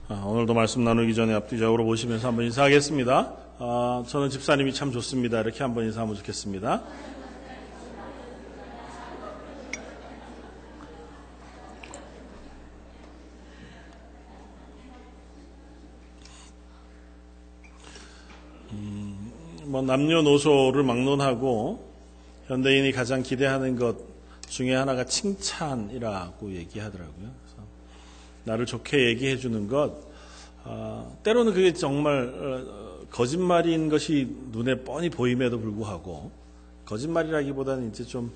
오늘도 말씀 나누기 전에 앞뒤적으로 보시면서 한번 인사하겠습니다. 저는 집사님이 참 좋습니다. 이렇게 한번 인사하면 좋겠습니다. 남녀노소를 막론하고 현대인이 가장 기대하는 것 중에 하나가 칭찬이라고 얘기하더라고요. 그래서 나를 좋게 얘기해 주는 것, 때로는 그게 정말 거짓말인 것이 눈에 뻔히 보임에도 불구하고, 거짓말이라기보다는 이제 좀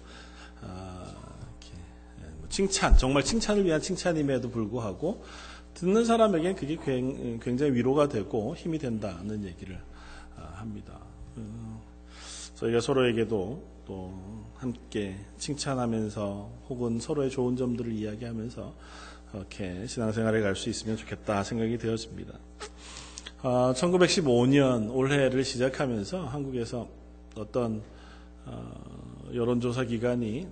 칭찬, 정말 칭찬을 위한 칭찬임에도 불구하고 듣는 사람에겐 그게 굉장히 위로가 되고 힘이 된다는 얘기를 합니다. 저희가 서로에게도 또 함께 칭찬하면서 혹은 서로의 좋은 점들을 이야기하면서 이렇게 신앙생활에 갈 수 있으면 좋겠다 생각이 되었습니다. 1915년 올해를 시작하면서 한국에서 어떤 여론조사 기관이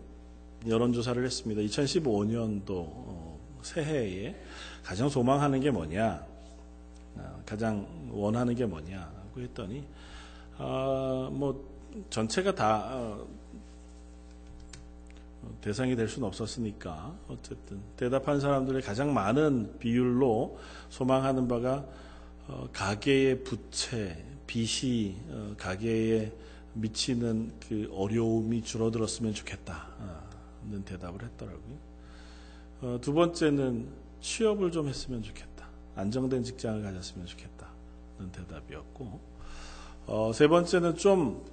여론조사를 했습니다. 2015년도 새해에 가장 소망하는 게 뭐냐, 가장 원하는 게 뭐냐고 했더니 전체가 다 대상이 될 수는 없었으니까 어쨌든 대답한 사람들의 가장 많은 비율로 소망하는 바가 가계의 부채, 빚이 가계에 미치는 그 어려움이 줄어들었으면 좋겠다는 대답을 했더라고요. 두 번째는 취업을 좀 했으면 좋겠다, 안정된 직장을 가졌으면 좋겠다는 대답이었고, 세 번째는 좀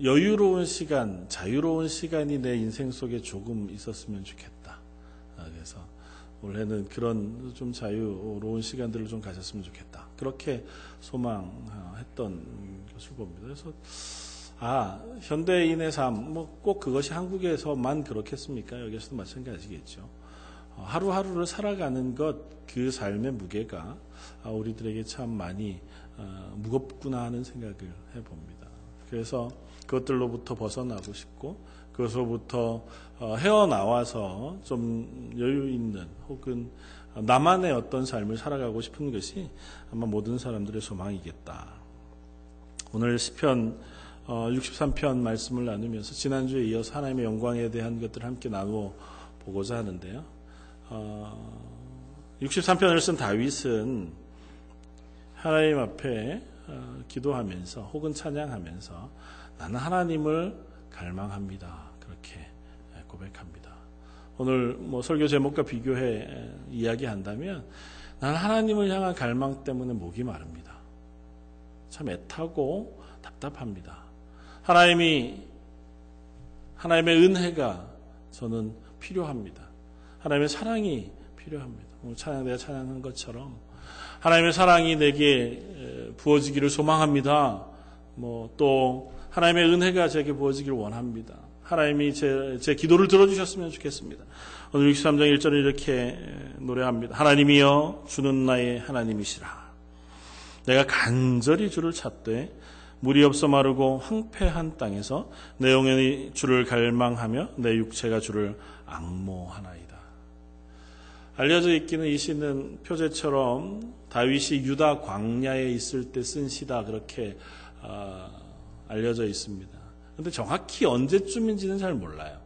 여유로운 시간, 자유로운 시간이 내 인생 속에 조금 있었으면 좋겠다. 그래서 올해는 그런 좀 자유로운 시간들을 좀 가졌으면 좋겠다. 그렇게 소망했던 것을 봅니다. 그래서 현대인의 삶, 꼭 그것이 한국에서만 그렇겠습니까? 여기서도 마찬가지겠죠. 하루하루를 살아가는 것, 그 삶의 무게가 우리들에게 참 많이 무겁구나 하는 생각을 해봅니다. 그래서 그것들로부터 벗어나고 싶고, 그것으로부터 헤어나와서 좀 여유 있는 혹은 나만의 어떤 삶을 살아가고 싶은 것이 아마 모든 사람들의 소망이겠다. 오늘 시편 63편 말씀을 나누면서 지난주에 이어서 하나님의 영광에 대한 것들을 함께 나누어 보고자 하는데요. 63편을 쓴 다윗은 하나님 앞에 기도하면서 혹은 찬양하면서 나는 하나님을 갈망합니다, 그렇게 고백합니다. 오늘 설교 제목과 비교해 이야기한다면 나는 하나님을 향한 갈망 때문에 목이 마릅니다. 참 애타고 답답합니다. 하나님의 은혜가 저는 필요합니다. 하나님의 사랑이 필요합니다. 오늘 내가 찬양한 것처럼 하나님의 사랑이 내게 부어지기를 소망합니다. 또 하나님의 은혜가 제게 부어지기를 원합니다. 하나님이 제 기도를 들어주셨으면 좋겠습니다. 오늘 63장 1절에 이렇게 노래합니다. 하나님이여 주는 나의 하나님이시라. 내가 간절히 주를 찾되 물이 없어 마르고 황폐한 땅에서 내 영혼이 주를 갈망하며 내 육체가 주를 앙모하나이다. 알려져 있기는 이 시는 표제처럼 다윗이 유다 광야에 있을 때 쓴 시다, 그렇게 알려져 있습니다. 그런데 정확히 언제쯤인지는 잘 몰라요.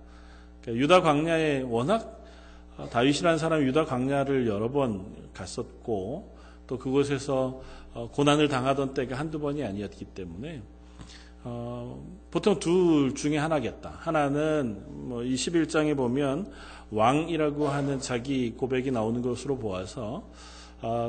그러니까 유다 광야에 워낙 다윗이라는 사람이 유다 광야를 여러 번 갔었고 또 그곳에서 고난을 당하던 때가 한두 번이 아니었기 때문에 보통 둘 중에 하나겠다. 하나는 이 11장에 보면 왕이라고 하는 자기 고백이 나오는 것으로 보아서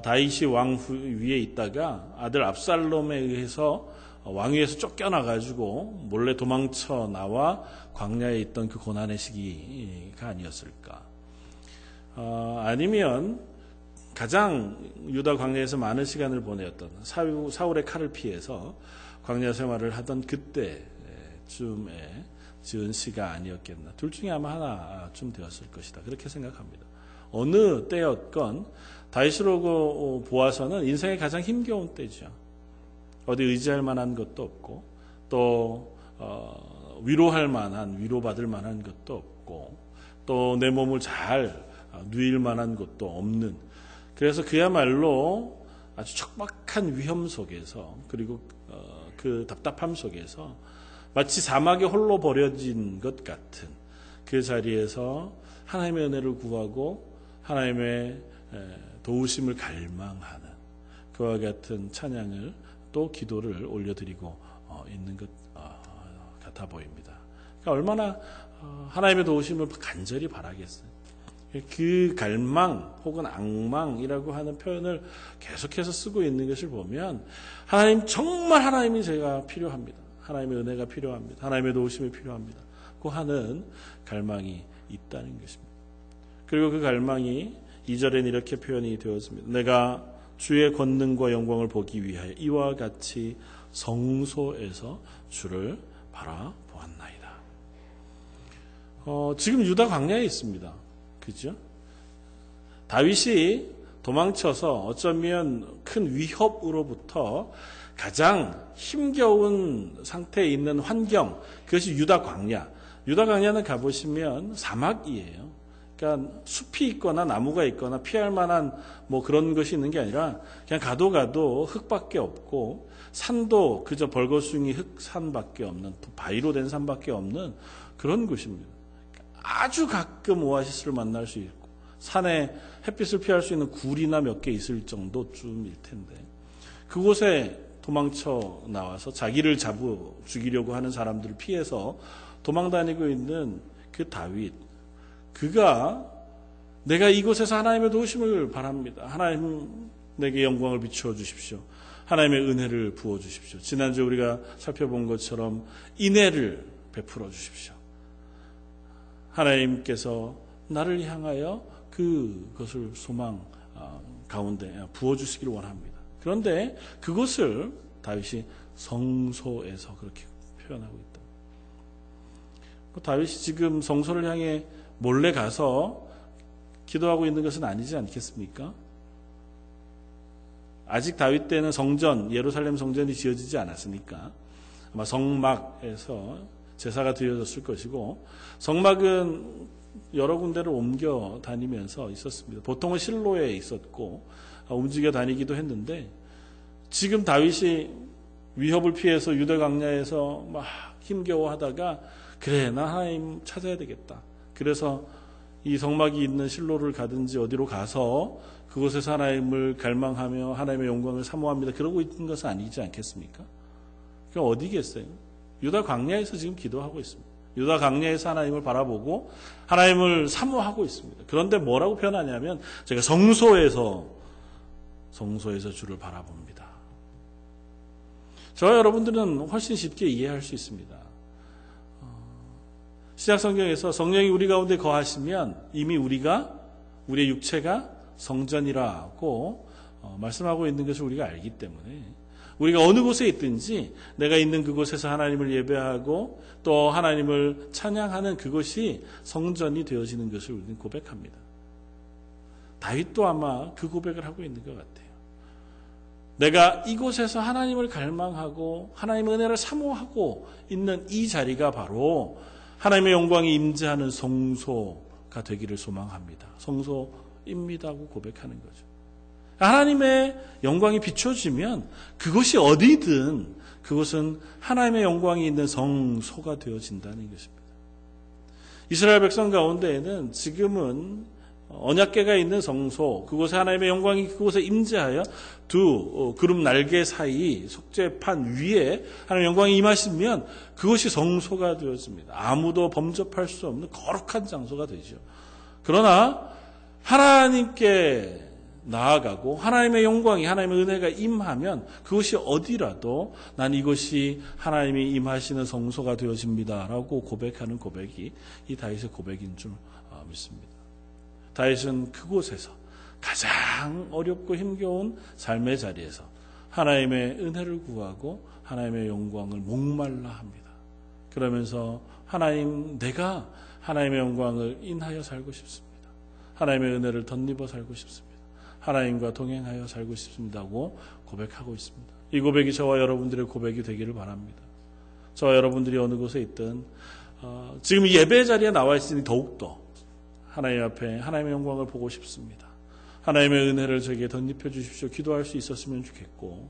다윗이 왕 위에 있다가 아들 압살롬에 의해서 왕위에서 쫓겨나가지고 몰래 도망쳐 나와 광야에 있던 그 고난의 시기가 아니었을까. 아니면 가장 유다 광야에서 많은 시간을 보내었던 사울의 칼을 피해서 광야 생활을 하던 그때쯤에 지은 시가 아니었겠나. 둘 중에 아마 하나쯤 되었을 것이다, 그렇게 생각합니다. 어느 때였건 다윗으로 보아서는 인생의 가장 힘겨운 때죠. 어디 의지할 만한 것도 없고 또 위로할 만한, 위로받을 만한 것도 없고 또 내 몸을 잘 누일 만한 것도 없는 그래서 그야말로 아주 척박한 위험 속에서 그리고 그 답답함 속에서 마치 사막에 홀로 버려진 것 같은 그 자리에서 하나님의 은혜를 구하고 하나님의 도우심을 갈망하는 그와 같은 찬양을 또 기도를 올려드리고 있는 것 같아 보입니다. 그러니까 얼마나 하나님의 도우심을 간절히 바라겠어요. 그 갈망 혹은 앙망이라고 하는 표현을 계속해서 쓰고 있는 것을 보면 하나님 정말 하나님이 제가 필요합니다. 하나님의 은혜가 필요합니다. 하나님의 도우심이 필요합니다. 고 하는 갈망이 있다는 것입니다. 그리고 그 갈망이 2절에는 이렇게 표현이 되었습니다. 내가 주의 권능과 영광을 보기 위하여 이와 같이 성소에서 주를 바라보았나이다. 지금 유다 광야에 있습니다. 그죠? 다윗이 도망쳐서 어쩌면 큰 위협으로부터 가장 힘겨운 상태에 있는 환경, 그것이 유다 광야. 유다 광야는 가보시면 사막이에요. 그러니까 숲이 있거나 나무가 있거나 피할 만한 뭐 그런 것이 있는 게 아니라 그냥 가도 흙밖에 없고 산도 그저 벌거숭이 흙산밖에 없는 바위로 된 산밖에 없는 그런 곳입니다. 아주 가끔 오아시스를 만날 수 있고 산에 햇빛을 피할 수 있는 굴이나 몇 개 있을 정도쯤일 텐데 그곳에 도망쳐 나와서 자기를 죽이려고 하는 사람들을 피해서 도망다니고 있는 그 다윗, 그가 내가 이곳에서 하나님의 도우심을 바랍니다. 하나님 내게 영광을 비추어 주십시오. 하나님의 은혜를 부어 주십시오. 지난주 우리가 살펴본 것처럼 인애를 베풀어 주십시오. 하나님께서 나를 향하여 그것을 소망 가운데 부어주시기를 원합니다. 그런데 그것을 다윗이 성소에서 그렇게 표현하고 있다. 다윗이 지금 성소를 향해 몰래 가서 기도하고 있는 것은 아니지 않겠습니까? 아직 다윗 때는 성전, 예루살렘 성전이 지어지지 않았으니까 아마 성막에서 제사가 드려졌을 것이고 성막은 여러 군데를 옮겨 다니면서 있었습니다. 보통은 실로에 있었고 움직여 다니기도 했는데 지금 다윗이 위협을 피해서 유대 광야에서 막 힘겨워하다가 그래 나 하나님 찾아야 되겠다. 그래서 이 성막이 있는 실로를 가든지 어디로 가서 그곳에서 하나님을 갈망하며 하나님의 영광을 사모합니다. 그러고 있는 것은 아니지 않겠습니까? 그럼 어디겠어요? 유다 광야에서 지금 기도하고 있습니다. 유다 광야에서 하나님을 바라보고 하나님을 사모하고 있습니다. 그런데 뭐라고 표현하냐면 제가 성소에서 주를 바라봅니다. 저와 여러분들은 훨씬 쉽게 이해할 수 있습니다. 신약 성경에서 성령이 우리 가운데 거하시면 이미 우리의 육체가 성전이라고 말씀하고 있는 것을 우리가 알기 때문에 우리가 어느 곳에 있든지 내가 있는 그곳에서 하나님을 예배하고 또 하나님을 찬양하는 그것이 성전이 되어지는 것을 우리는 고백합니다. 다윗도 아마 그 고백을 하고 있는 것 같아요. 내가 이곳에서 하나님을 갈망하고 하나님의 은혜를 사모하고 있는 이 자리가 바로 하나님의 영광이 임재하는 성소가 되기를 소망합니다. 성소입니다고 고백하는 거죠. 하나님의 영광이 비춰지면 그곳이 어디든 그곳은 하나님의 영광이 있는 성소가 되어진다는 것입니다. 이스라엘 백성 가운데에는 지금은 언약궤가 있는 성소, 그곳에 하나님의 영광이 그곳에 임재하여 두 구름 날개 사이 속죄판 위에 하나님의 영광이 임하시면 그것이 성소가 되어집니다. 아무도 범접할 수 없는 거룩한 장소가 되죠. 그러나 하나님께 나아가고 하나님의 영광이 하나님의 은혜가 임하면 그것이 어디라도 난 이것이 하나님이 임하시는 성소가 되어집니다라고 고백하는 고백이 이 다윗의 고백인 줄 믿습니다. 다윗은 그곳에서 가장 어렵고 힘겨운 삶의 자리에서 하나님의 은혜를 구하고 하나님의 영광을 목말라 합니다. 그러면서 하나님, 내가 하나님의 영광을 인하여 살고 싶습니다. 하나님의 은혜를 덧입어 살고 싶습니다. 하나님과 동행하여 살고 싶습니다고 고백하고 있습니다. 이 고백이 저와 여러분들의 고백이 되기를 바랍니다. 저와 여러분들이 어느 곳에 있든 지금 이 예배 자리에 나와 있으니 더욱더 하나님 앞에 하나님의 영광을 보고 싶습니다. 하나님의 은혜를 저에게 덧입혀 주십시오. 기도할 수 있었으면 좋겠고,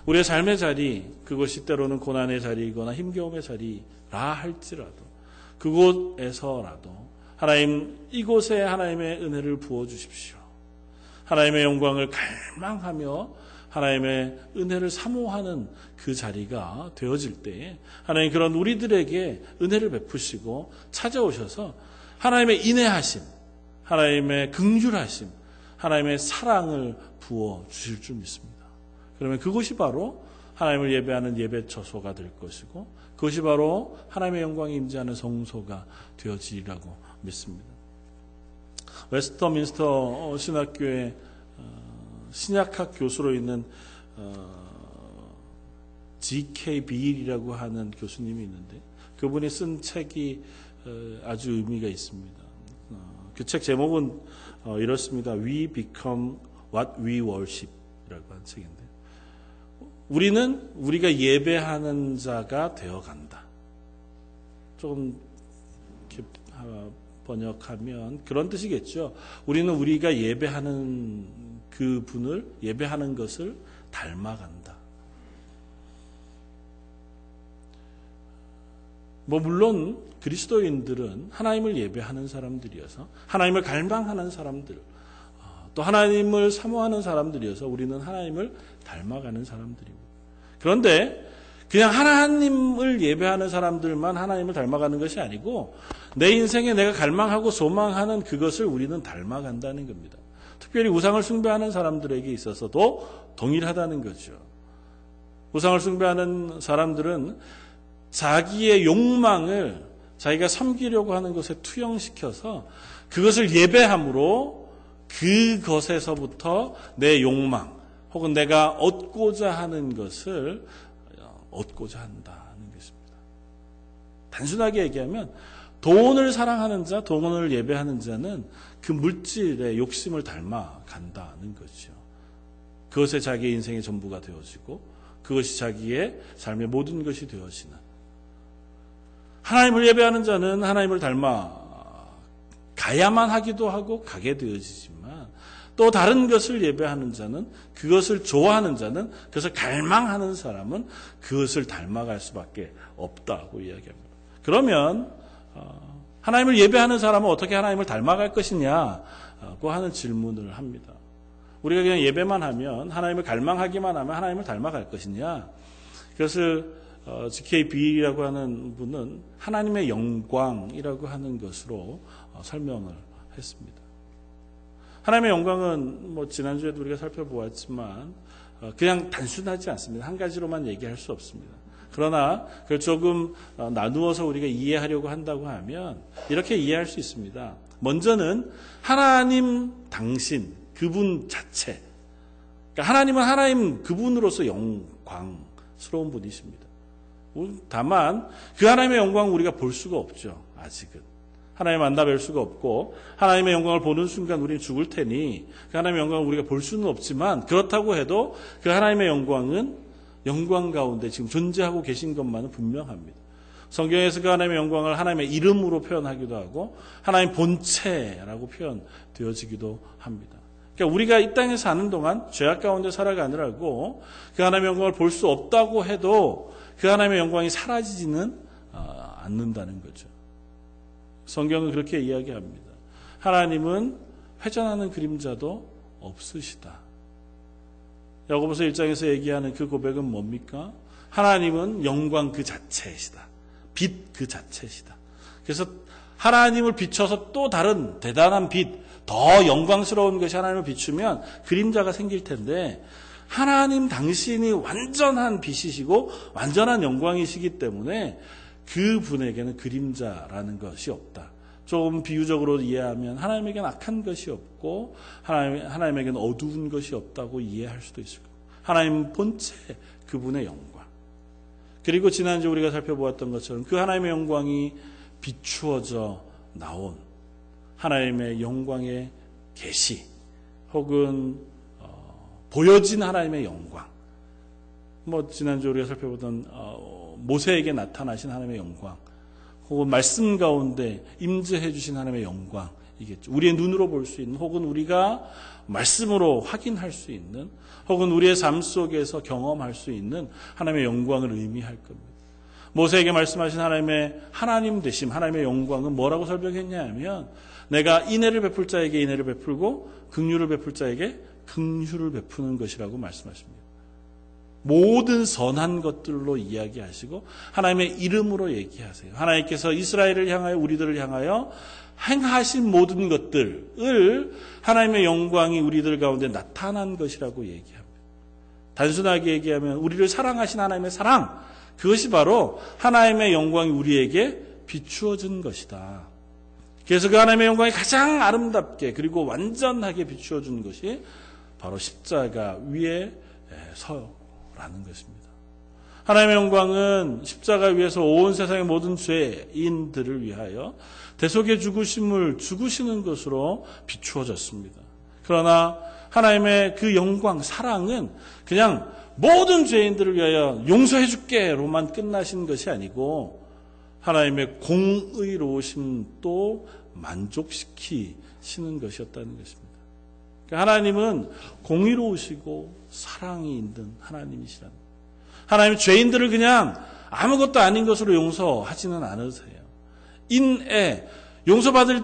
우리의 삶의 자리, 그것이 때로는 고난의 자리이거나 힘겨움의 자리라 할지라도 그곳에서라도 하나님, 이곳에 하나님의 은혜를 부어 주십시오. 하나님의 영광을 갈망하며 하나님의 은혜를 사모하는 그 자리가 되어질 때에 하나님, 그런 우리들에게 은혜를 베푸시고 찾아오셔서 하나님의 인애하심, 하나님의 긍휼하심, 하나님의 사랑을 부어 주실 줄 믿습니다. 그러면 그것이 바로 하나님을 예배하는 예배 처소가 될 것이고, 그것이 바로 하나님의 영광이 임재하는 성소가 되어지리라고 믿습니다. 웨스터민스터 신학교의 신약학 교수로 있는 G.K. 빌이라고 하는 교수님이 있는데, 그분이 쓴 책이 아주 의미가 있습니다. 그 책 제목은 이렇습니다. We become what we worship 이라고 하는 책인데, 우리는 우리가 예배하는 자가 되어간다. 조금 이렇게 번역하면 그런 뜻이겠죠. 우리는 우리가 예배하는 그 분을, 예배하는 것을 닮아간다. 물론 그리스도인들은 하나님을 예배하는 사람들이어서, 하나님을 갈망하는 사람들, 또 하나님을 사모하는 사람들이어서 우리는 하나님을 닮아가는 사람들입니다. 그런데 그냥 하나님을 예배하는 사람들만 하나님을 닮아가는 것이 아니고, 내 인생에 내가 갈망하고 소망하는 그것을 우리는 닮아간다는 겁니다. 특별히 우상을 숭배하는 사람들에게 있어서도 동일하다는 거죠. 우상을 숭배하는 사람들은 자기의 욕망을 자기가 섬기려고 하는 것에 투영시켜서 그것을 예배함으로 그것에서부터 내 욕망 혹은 내가 얻고자 하는 것을 얻고자 한다는 것입니다. 단순하게 얘기하면 돈을 사랑하는 자, 돈을 예배하는 자는 그 물질의 욕심을 닮아간다는 거죠. 그것에 자기의 인생의 전부가 되어지고 그것이 자기의 삶의 모든 것이 되어지는, 하나님을 예배하는 자는 하나님을 닮아 가야만 하기도 하고 가게 되어지지만, 또 다른 것을 예배하는 자는, 그것을 좋아하는 자는, 그것을 갈망하는 사람은 그것을 닮아갈 수밖에 없다고 이야기합니다. 그러면 하나님을 예배하는 사람은 어떻게 하나님을 닮아갈 것이냐고 하는 질문을 합니다. 우리가 그냥 예배만 하면, 하나님을 갈망하기만 하면 하나님을 닮아갈 것이냐? 그것을 G.K. 빌이라고 하는 분은 하나님의 영광이라고 하는 것으로 설명을 했습니다. 하나님의 영광은 지난주에도 우리가 살펴보았지만 그냥 단순하지 않습니다. 한 가지로만 얘기할 수 없습니다. 그러나 그걸 조금 나누어서 우리가 이해하려고 한다고 하면 이렇게 이해할 수 있습니다. 먼저는 하나님 당신, 그분 자체. 그러니까 하나님은 하나님 그분으로서 영광스러운 분이십니다. 다만 그 하나님의 영광을 우리가 볼 수가 없죠. 아직은. 하나님 만나뵐 수가 없고, 하나님의 영광을 보는 순간 우리는 죽을 테니 그 하나님의 영광을 우리가 볼 수는 없지만, 그렇다고 해도 그 하나님의 영광은 영광 가운데 지금 존재하고 계신 것만은 분명합니다. 성경에서 그 하나님의 영광을 하나님의 이름으로 표현하기도 하고 하나님 본체라고 표현되어지기도 합니다. 그러니까 우리가 이 땅에 사는 동안 죄악 가운데 살아가느라고 그 하나님의 영광을 볼 수 없다고 해도 그 하나님의 영광이 사라지지는 않는다는 거죠. 성경은 그렇게 이야기합니다. 하나님은 회전하는 그림자도 없으시다. 야고보서 1장에서 얘기하는 그 고백은 뭡니까? 하나님은 영광 그 자체이시다. 빛 그 자체이시다. 그래서 하나님을 비춰서 또 다른 대단한 빛, 더 영광스러운 것이 하나님을 비추면 그림자가 생길 텐데, 하나님 당신이 완전한 빛이시고 완전한 영광이시기 때문에 그분에게는 그림자라는 것이 없다. 조금 비유적으로 이해하면 하나님에게는 악한 것이 없고 하나님에게는 어두운 것이 없다고 이해할 수도 있을 겁니다. 하나님 본체, 그분의 영광. 그리고 지난주 우리가 살펴보았던 것처럼 그 하나님의 영광이 비추어져 나온 하나님의 영광의 계시, 혹은 보여진 하나님의 영광. 지난주 우리가 살펴보던 모세에게 나타나신 하나님의 영광, 혹은 말씀 가운데 임재해 주신 하나님의 영광이겠죠. 우리의 눈으로 볼 수 있는, 혹은 우리가 말씀으로 확인할 수 있는 혹은 우리의 삶 속에서 경험할 수 있는 하나님의 영광을 의미할 겁니다. 모세에게 말씀하신 하나님의 하나님 되심, 하나님의 영광은 뭐라고 설명했냐 하면 내가 인애를 베풀 자에게 인애를 베풀고 긍휼을 베풀 자에게 긍휼을 베푸는 것이라고 말씀하십니다. 모든 선한 것들로 이야기하시고 하나님의 이름으로 얘기하세요. 하나님께서 이스라엘을 향하여 우리들을 향하여 행하신 모든 것들을 하나님의 영광이 우리들 가운데 나타난 것이라고 얘기합니다. 단순하게 얘기하면 우리를 사랑하신 하나님의 사랑, 그것이 바로 하나님의 영광이 우리에게 비추어진 것이다. 그래서 그 하나님의 영광이 가장 아름답게 그리고 완전하게 비추어준 것이 바로 십자가 위에 서라는 것입니다. 하나님의 영광은 십자가 위에서 온 세상의 모든 죄인들을 위하여 대속의 죽으심을 죽으시는 것으로 비추어졌습니다. 그러나 하나님의 그 영광, 사랑은 그냥 모든 죄인들을 위하여 용서해 줄게로만 끝나신 것이 아니고 하나님의 공의로우심도 만족시키시는 것이었다는 것입니다. 그러니까 하나님은 공의로우시고 사랑이 있는 하나님이시라는 거예요. 하나님은 죄인들을 그냥 아무것도 아닌 것으로 용서하지는 않으세요. 인애, 용서받을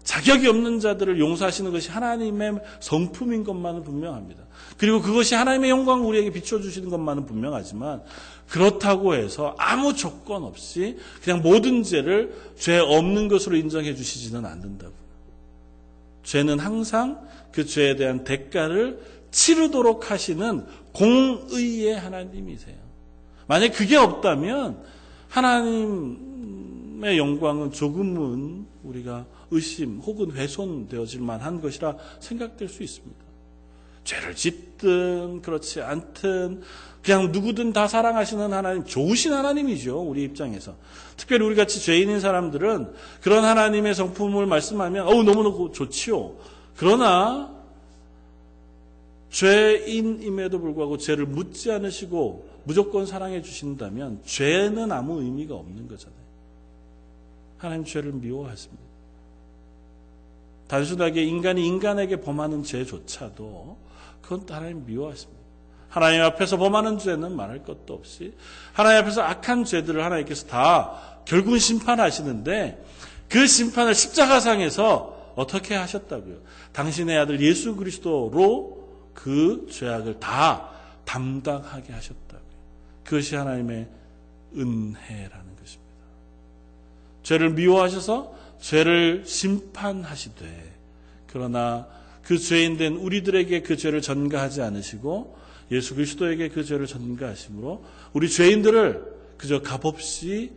자격이 없는 자들을 용서하시는 것이 하나님의 성품인 것만은 분명합니다. 그리고 그것이 하나님의 영광을 우리에게 비춰주시는 것만은 분명하지만 그렇다고 해서 아무 조건 없이 그냥 모든 죄를 죄 없는 것으로 인정해 주시지는 않는다고요. 죄는 항상 그 죄에 대한 대가를 치르도록 하시는 공의의 하나님이세요. 만약 그게 없다면 하나님의 영광은 조금은 우리가 의심 혹은 훼손되어질 만한 것이라 생각될 수 있습니다. 죄를 짓든 그렇지 않든 그냥 누구든 다 사랑하시는 하나님, 좋으신 하나님이죠. 우리 입장에서. 특별히 우리 같이 죄인인 사람들은 그런 하나님의 성품을 말씀하면 너무너무 좋지요. 그러나 죄인임에도 불구하고 죄를 묻지 않으시고 무조건 사랑해 주신다면 죄는 아무 의미가 없는 거잖아요. 하나님 죄를 미워하십니다. 단순하게 인간이 인간에게 범하는 죄조차도 그건 하나님 미워하십니다. 하나님 앞에서 범하는 죄는 말할 것도 없이 하나님 앞에서 악한 죄들을 하나님께서 다 결국은 심판하시는데 그 심판을 십자가상에서 어떻게 하셨다고요? 당신의 아들 예수 그리스도로 그 죄악을 다 담당하게 하셨다고요. 그것이 하나님의 은혜라는 것입니다. 죄를 미워하셔서 죄를 심판하시되 그러나 그 죄인된 우리들에게 그 죄를 전가하지 않으시고 예수 그리스도에게 그 죄를 전가하심으로 우리 죄인들을 그저 값없이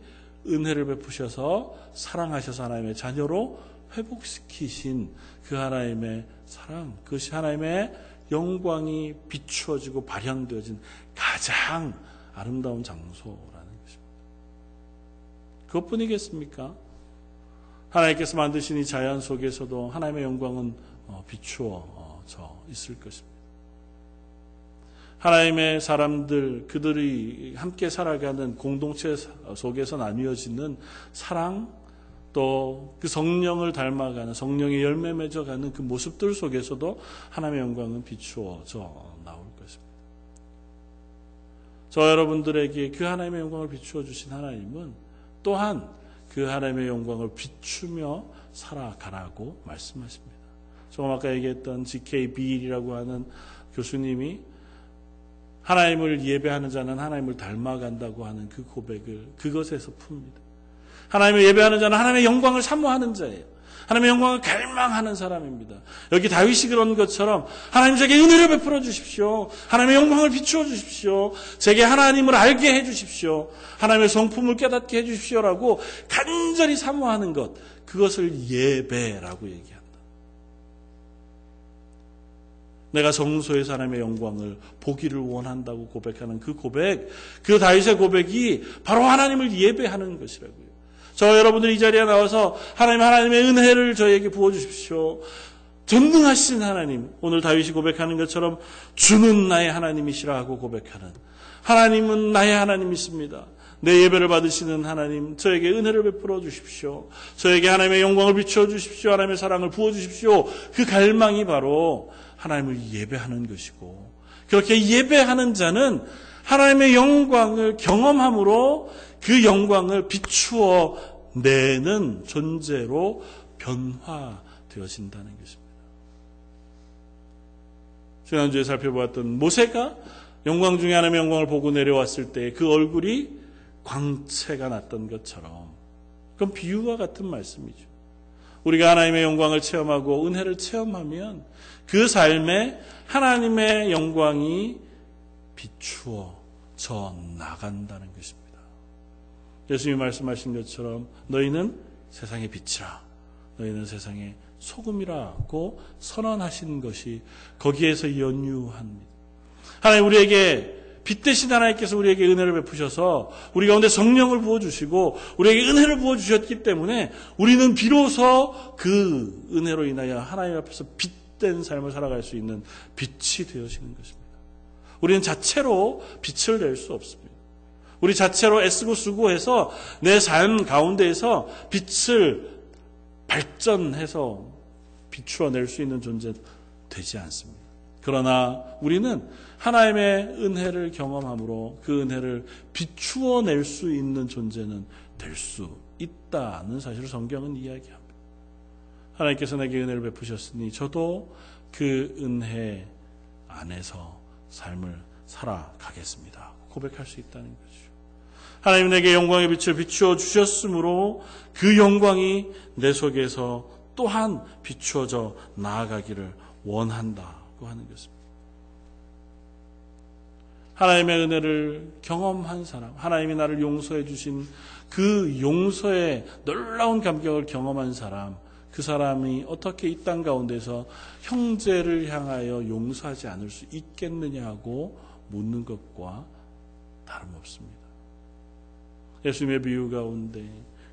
은혜를 베푸셔서 사랑하셔서 하나님의 자녀로 회복시키신 그 하나님의 사랑, 그것이 하나님의 영광이 비추어지고 발현되어진 가장 아름다운 장소라는 것입니다. 그것뿐이겠습니까? 하나님께서 만드신 이 자연 속에서도 하나님의 영광은 비추어져 있을 것입니다. 하나님의 사람들, 그들이 함께 살아가는 공동체 속에서 나뉘어지는 사랑, 또 그 성령을 닮아가는, 성령의 열매 맺어가는 그 모습들 속에서도 하나님의 영광은 비추어져 나올 것입니다. 저 여러분들에게 그 하나님의 영광을 비추어 주신 하나님은 또한 그 하나님의 영광을 비추며 살아가라고 말씀하십니다. 조금 아까 얘기했던 G.K. 빌이라고 하는 교수님이 하나님을 예배하는 자는 하나님을 닮아간다고 하는 그 고백을 그것에서 풉니다. 하나님을 예배하는 자는 하나님의 영광을 사모하는 자예요. 하나님의 영광을 갈망하는 사람입니다. 여기 다윗이 그런 것처럼 하나님 제게 은혜를 베풀어 주십시오. 하나님의 영광을 비추어 주십시오. 제게 하나님을 알게 해 주십시오. 하나님의 성품을 깨닫게 해 주십시오라고 간절히 사모하는 것, 그것을 예배라고 얘기합니다. 내가 성소에서 하나님의 영광을 보기를 원한다고 고백하는 그 고백, 그 다윗의 고백이 바로 하나님을 예배하는 것이라고요. 저 여러분들 이 자리에 나와서 하나님의 은혜를 저에게 부어주십시오. 전능하신 하나님, 오늘 다윗이 고백하는 것처럼 주는 나의 하나님이시라 하고 고백하는 하나님은 나의 하나님이십니다. 내 예배를 받으시는 하나님, 저에게 은혜를 베풀어 주십시오. 저에게 하나님의 영광을 비추어 주십시오. 하나님의 사랑을 부어 주십시오. 그 갈망이 바로 하나님을 예배하는 것이고, 그렇게 예배하는 자는 하나님의 영광을 경험함으로 그 영광을 비추어 내는 존재로 변화되어진다는 것입니다. 지난주에 살펴보았던 모세가 영광 중에 하나님의 영광을 보고 내려왔을 때 그 얼굴이 광채가 났던 것처럼, 그건 비유와 같은 말씀이죠. 우리가 하나님의 영광을 체험하고 은혜를 체험하면 그 삶에 하나님의 영광이 비추어져 나간다는 것입니다. 예수님이 말씀하신 것처럼 너희는 세상의 빛이라, 너희는 세상의 소금이라고 선언하신 것이 거기에서 연유합니다. 하나님 우리에게 빛 대신 하나님께서 우리에게 은혜를 베푸셔서 우리 가운데 성령을 부어주시고 우리에게 은혜를 부어주셨기 때문에 우리는 비로소 그 은혜로 인하여 하나님 앞에서 빛된 삶을 살아갈 수 있는 빛이 되어지는 것입니다. 우리는 자체로 빛을 낼 수 없습니다. 우리 자체로 애쓰고 수고해서 내 삶 가운데에서 빛을 발전해서 비추어낼 수 있는 존재 되지 않습니다. 그러나 우리는 하나님의 은혜를 경험함으로 그 은혜를 비추어낼 수 있는 존재는 될 수 있다는 사실을 성경은 이야기합니다. 하나님께서 내게 은혜를 베푸셨으니 저도 그 은혜 안에서 삶을 살아가겠습니다. 고백할 수 있다는 거죠. 하나님 내게 영광의 빛을 비추어 주셨으므로 그 영광이 내 속에서 또한 비추어져 나아가기를 원한다고 하는 것입니다. 하나님의 은혜를 경험한 사람, 하나님이 나를 용서해 주신 그 용서의 놀라운 감격을 경험한 사람, 그 사람이 어떻게 이 땅 가운데서 형제를 향하여 용서하지 않을 수 있겠느냐고 묻는 것과 다름없습니다. 예수님의 비유 가운데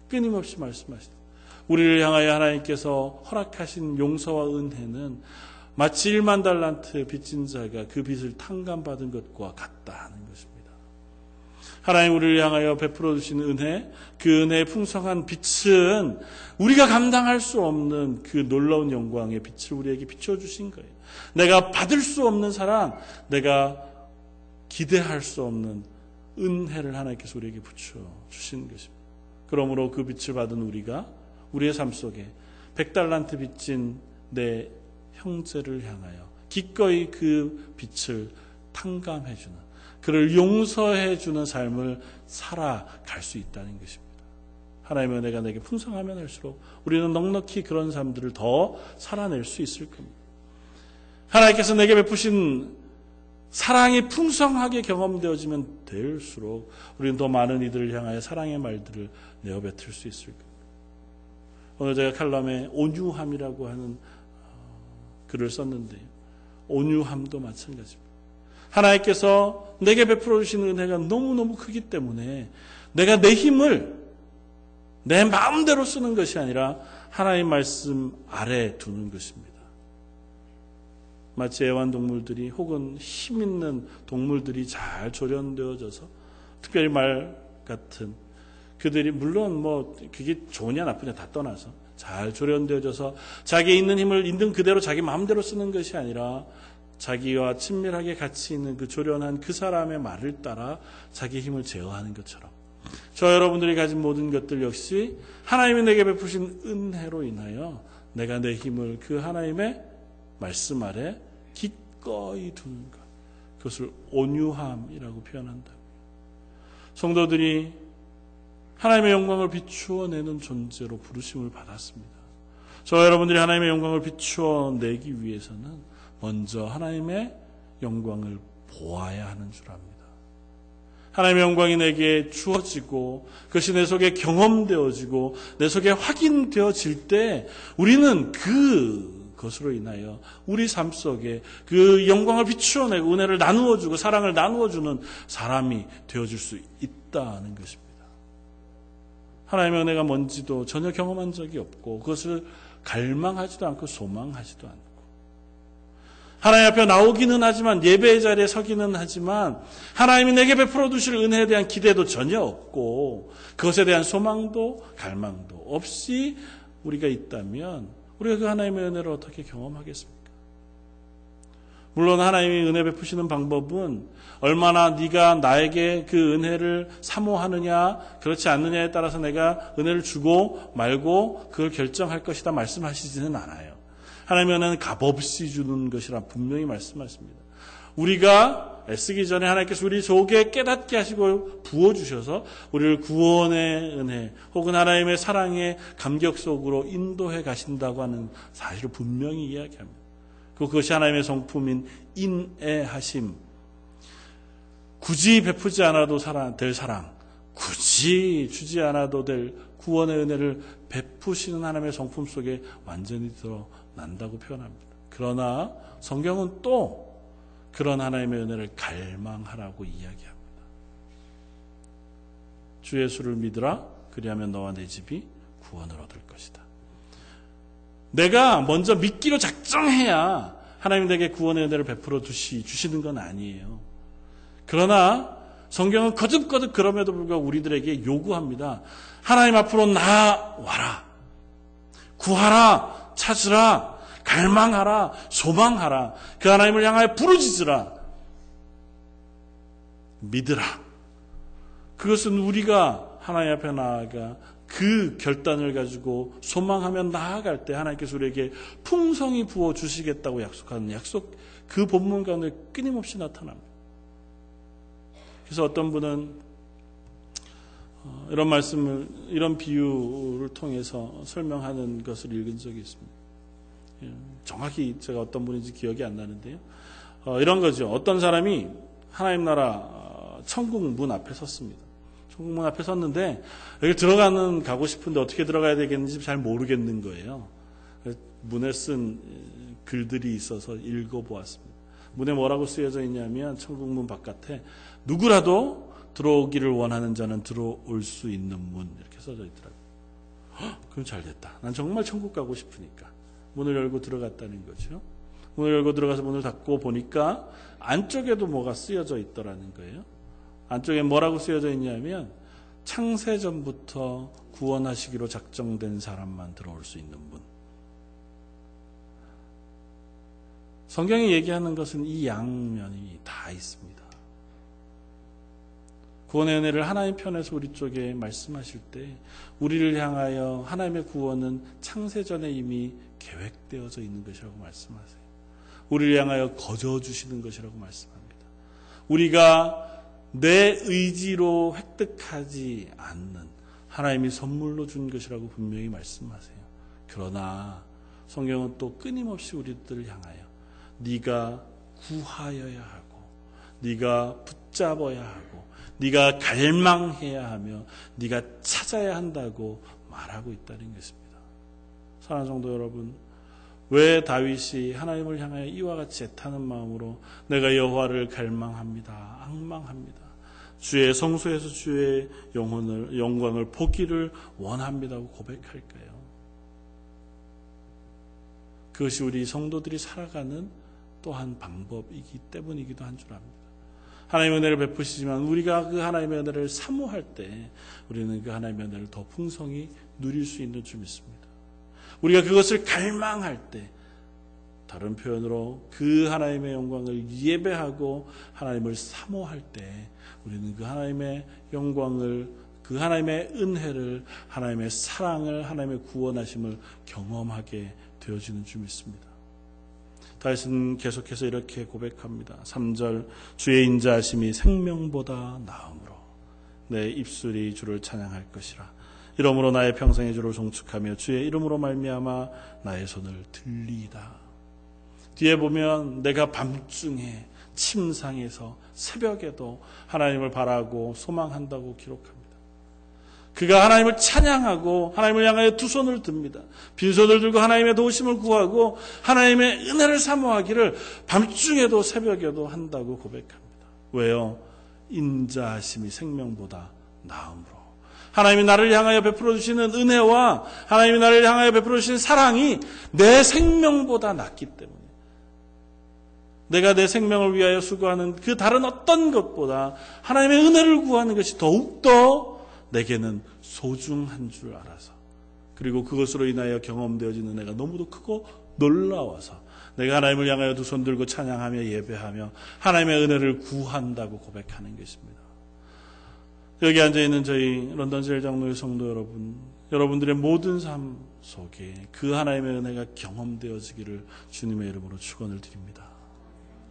끊임없이 말씀하시다. 우리를 향하여 하나님께서 허락하신 용서와 은혜는 마치 1만 달란트 빚진 자가 그 빚을 탕감받은 것과 같다는 것입니다. 하나님 우리를 향하여 베풀어 주신 은혜, 그 은혜의 풍성한 빛은 우리가 감당할 수 없는 그 놀라운 영광의 빛을 우리에게 비춰 주신 거예요. 내가 받을 수 없는 사랑, 내가 기대할 수 없는 은혜를 하나님께서 우리에게 붙여 주신 것입니다. 그러므로 그 빛을 받은 우리가 우리의 삶 속에 100달란트 빚진 내 형제를 향하여 기꺼이 그 빛을 탕감해주는, 그를 용서해주는 삶을 살아갈 수 있다는 것입니다. 하나님의 은혜가 내게 풍성하면 할수록 우리는 넉넉히 그런 삶들을 더 살아낼 수 있을 겁니다. 하나님께서 내게 베푸신 사랑이 풍성하게 경험되어지면 될수록 우리는 더 많은 이들을 향하여 사랑의 말들을 내어뱉을 수 있을 겁니다. 오늘 제가 칼럼에 온유함이라고 하는 글을 썼는데요. 온유함도 마찬가지입니다. 하나님께서 내게 베풀어 주시는 은혜가 너무너무 크기 때문에 내가 내 힘을 내 마음대로 쓰는 것이 아니라 하나님 말씀 아래 두는 것입니다. 마치 애완동물들이 혹은 힘 있는 동물들이 잘 조련되어져서, 특별히 말 같은 그들이 물론 그게 좋으냐 나쁘냐 다 떠나서 잘 조련되어져서 자기의 있는 힘을 있는 그대로 자기 마음대로 쓰는 것이 아니라 자기와 친밀하게 같이 있는 그 조련한 그 사람의 말을 따라 자기 힘을 제어하는 것처럼 저 여러분들이 가진 모든 것들 역시 하나님이 내게 베푸신 은혜로 인하여 내가 내 힘을 그 하나님의 말씀 아래 기꺼이 두는 것, 그것을 온유함이라고 표현한다. 성도들이 하나님의 영광을 비추어 내는 존재로 부르심을 받았습니다. 저와 여러분들이 하나님의 영광을 비추어 내기 위해서는 먼저 하나님의 영광을 보아야 하는 줄 압니다. 하나님의 영광이 내게 주어지고 그것이 내 속에 경험되어지고 내 속에 확인되어질 때 우리는 그것으로 인하여 우리 삶 속에 그 영광을 비추어내고 은혜를 나누어주고 사랑을 나누어주는 사람이 되어줄 수 있다는 것입니다. 하나님의 은혜가 뭔지도 전혀 경험한 적이 없고 그것을 갈망하지도 않고 소망하지도 않고 하나님 앞에 나오기는 하지만 예배의 자리에 서기는 하지만 하나님이 내게 베풀어 주실 은혜에 대한 기대도 전혀 없고 그것에 대한 소망도 갈망도 없이 우리가 있다면 우리가 그 하나님의 은혜를 어떻게 경험하겠습니까? 물론 하나님이 은혜 베푸시는 방법은 얼마나 네가 나에게 그 은혜를 사모하느냐 그렇지 않느냐에 따라서 내가 은혜를 주고 말고 그걸 결정할 것이다 말씀하시지는 않아요. 하나님의 은혜는 값없이 주는 것이라 분명히 말씀하십니다. 우리가 애쓰기 전에 하나님께서 우리 속에 깨닫게 하시고 부어주셔서 우리를 구원의 은혜 혹은 하나님의 사랑의 감격 속으로 인도해 가신다고 하는 사실을 분명히 이야기합니다. 그것이 하나님의 성품인 인애하심, 굳이 베푸지 않아도 될 사랑, 굳이 주지 않아도 될 구원의 은혜를 베푸시는 하나님의 성품 속에 완전히 드러난다고 표현합니다. 그러나 성경은 또 그런 하나님의 은혜를 갈망하라고 이야기합니다. 주 예수를 믿으라. 그리하면 너와 내 집이 구원을 얻을 것이다. 내가 먼저 믿기로 작정해야 하나님 내게 구원의 은혜를 베풀어 주시는 건 아니에요. 그러나 성경은 거듭거듭 그럼에도 불구하고 우리들에게 요구합니다. 하나님 앞으로 나와라. 구하라. 찾으라. 갈망하라. 소망하라. 그 하나님을 향하여 부르짖으라. 믿으라. 그것은 우리가 하나님 앞에 나아가 그 결단을 가지고 소망하며 나아갈 때 하나님께서 우리에게 풍성히 부어주시겠다고 약속하는 약속, 그 본문 가운데 끊임없이 나타납니다. 그래서 어떤 분은 이런 말씀을, 이런 비유를 통해서 설명하는 것을 읽은 적이 있습니다. 정확히 제가 어떤 분인지 기억이 안 나는데요. 이런 거죠. 어떤 사람이 하나님 나라 천국 문 앞에 섰습니다. 천국 문 앞에 섰는데 여기 가고 싶은데 어떻게 들어가야 되겠는지 잘 모르겠는 거예요. 문에 쓴 글들이 있어서 읽어보았습니다. 문에 뭐라고 쓰여져 있냐면 천국 문 바깥에 누구라도 들어오기를 원하는 자는 들어올 수 있는 문 이렇게 써져 있더라고요. 그럼 잘 됐다. 난 정말 천국 가고 싶으니까. 문을 열고 들어갔다는 거죠. 문을 열고 들어가서 문을 닫고 보니까 안쪽에도 뭐가 쓰여져 있더라는 거예요. 안쪽에 뭐라고 쓰여져 있냐면 창세전부터 구원하시기로 작정된 사람만 들어올 수 있는 문. 성경이 얘기하는 것은 이 양면이 다 있습니다. 구원의 은혜를 하나님 편에서 우리 쪽에 말씀하실 때 우리를 향하여 하나님의 구원은 창세전에 이미 계획되어져 있는 것이라고 말씀하세요. 우리를 향하여 거저 주시는 것이라고 말씀합니다. 우리가 내 의지로 획득하지 않는 하나님이 선물로 준 것이라고 분명히 말씀하세요. 그러나 성경은 또 끊임없이 우리들을 향하여 네가 구하여야 하고 네가 붙잡아야 하고 네가 갈망해야 하며 네가 찾아야 한다고 말하고 있다는 것입니다. 사랑하는 성도 여러분, 왜 다윗이 하나님을 향하여 이와 같이 애타는 마음으로 내가 여호와를 갈망합니다, 앙망합니다, 주의 성소에서 주의 영광을 보기를 원합니다고 고백할까요? 그것이 우리 성도들이 살아가는 또한 방법이기 때문이기도 한 줄 압니다. 하나님의 은혜를 베푸시지만 우리가 그 하나님의 은혜를 사모할 때 우리는 그 하나님의 은혜를 더 풍성히 누릴 수 있는 줄 믿습니다. 우리가 그것을 갈망할 때, 다른 표현으로 그 하나님의 영광을 예배하고 하나님을 사모할 때 우리는 그 하나님의 영광을, 그 하나님의 은혜를, 하나님의 사랑을, 하나님의 구원하심을 경험하게 되어지는 줄 믿습니다. 다윗은 계속해서 이렇게 고백합니다. 3절, 주의 인자하심이 생명보다 나음으로 내 입술이 주를 찬양할 것이라. 이러므로 나의 평생의 주를 송축하며 주의 이름으로 말미암아 나의 손을 들리이다. 뒤에 보면 내가 밤중에 침상에서 새벽에도 하나님을 바라고 소망한다고 기록합니다. 그가 하나님을 찬양하고 하나님을 향하여 두 손을 듭니다. 빈손을 들고 하나님의 도우심을 구하고 하나님의 은혜를 사모하기를 밤중에도 새벽에도 한다고 고백합니다. 왜요? 인자하심이 생명보다 나음으로. 하나님이 나를 향하여 베풀어 주시는 은혜와 하나님이 나를 향하여 베풀어 주시는 사랑이 내 생명보다 낫기 때문에 내가 내 생명을 위하여 수고하는 그 다른 어떤 것보다 하나님의 은혜를 구하는 것이 더욱더 내게는 소중한 줄 알아서, 그리고 그것으로 인하여 경험되어지는 은혜가 너무도 크고 놀라워서 내가 하나님을 향하여 두 손 들고 찬양하며 예배하며 하나님의 은혜를 구한다고 고백하는 것입니다. 여기 앉아있는 저희 런던 제일장로의 성도 여러분, 여러분들의 모든 삶 속에 그 하나님의 은혜가 경험되어지기를 주님의 이름으로 축원을 드립니다.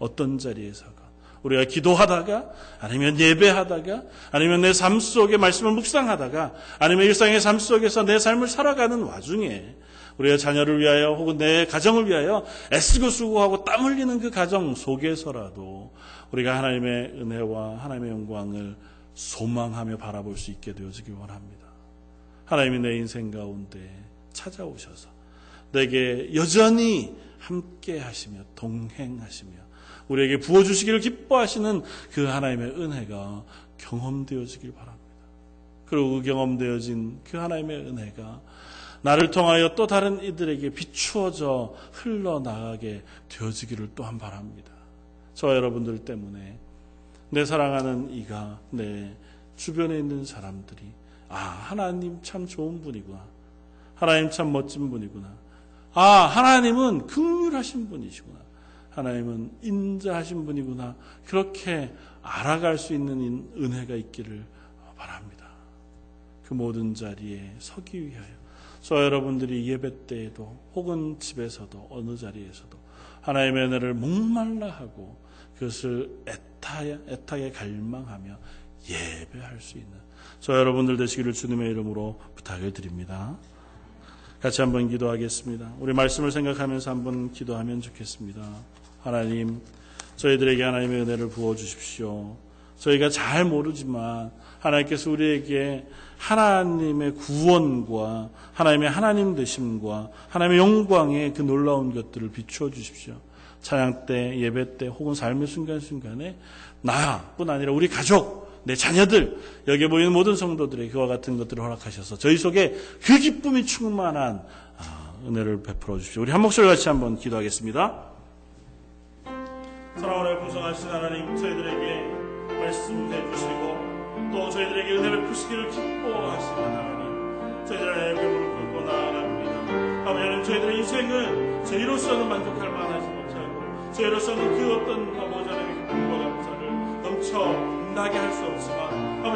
어떤 자리에서가 우리가 기도하다가 아니면 예배하다가 아니면 내 삶 속에 말씀을 묵상하다가 아니면 일상의 삶 속에서 내 삶을 살아가는 와중에 우리의 자녀를 위하여 혹은 내 가정을 위하여 애쓰고 수고하고 땀 흘리는 그 가정 속에서라도 우리가 하나님의 은혜와 하나님의 영광을 소망하며 바라볼 수 있게 되어지길 원합니다. 하나님이 내 인생 가운데 찾아오셔서 내게 여전히 함께 하시며 동행하시며 우리에게 부어주시기를 기뻐하시는 그 하나님의 은혜가 경험되어지길 바랍니다. 그리고 그 경험되어진 그 하나님의 은혜가 나를 통하여 또 다른 이들에게 비추어져 흘러나가게 되어지기를 또한 바랍니다. 저와 여러분들 때문에 내 사랑하는 이가 내 주변에 있는 사람들이 하나님 참 좋은 분이구나. 하나님 참 멋진 분이구나. 하나님은 긍휼하신 분이시구나. 하나님은 인자하신 분이구나. 그렇게 알아갈 수 있는 은혜가 있기를 바랍니다. 그 모든 자리에 서기 위하여 저와 여러분들이 예배 때에도 혹은 집에서도 어느 자리에서도 하나님의 은혜를 목말라 하고 그것을 애타게 갈망하며 예배할 수 있는 저와 여러분들 되시기를 주님의 이름으로 부탁을 드립니다. 같이 한번 기도하겠습니다. 우리 말씀을 생각하면서 한번 기도하면 좋겠습니다. 하나님, 저희들에게 하나님의 은혜를 부어주십시오. 저희가 잘 모르지만 하나님께서 우리에게 하나님의 구원과 하나님의 하나님 되심과 하나님의 영광의 그 놀라운 것들을 비추어 주십시오. 찬양 때, 예배 때, 혹은 삶의 순간순간에 나뿐 아니라 우리 가족, 내 자녀들, 여기에 모이는 모든 성도들에게 그와 같은 것들을 허락하셔서 저희 속에 그 기쁨이 충만한 은혜를 베풀어 주십시오. 우리 한 목소리 같이 한번 기도하겠습니다. 사랑하는 풍성하신 하나님, 저희들에게 말씀해 주시고 또 저희들에게 은혜를 베푸시기를 기뻐하시는 하나님, 저희들 안에 배부를 꿇고 나아갑니다. 아버지, 저희들의 인생은 저희로서는 만족할 만하지 못하고 저희로서는 그 어떤 아버지 하나님의 기쁨과 감사를 넘쳐나게 할 수 없지만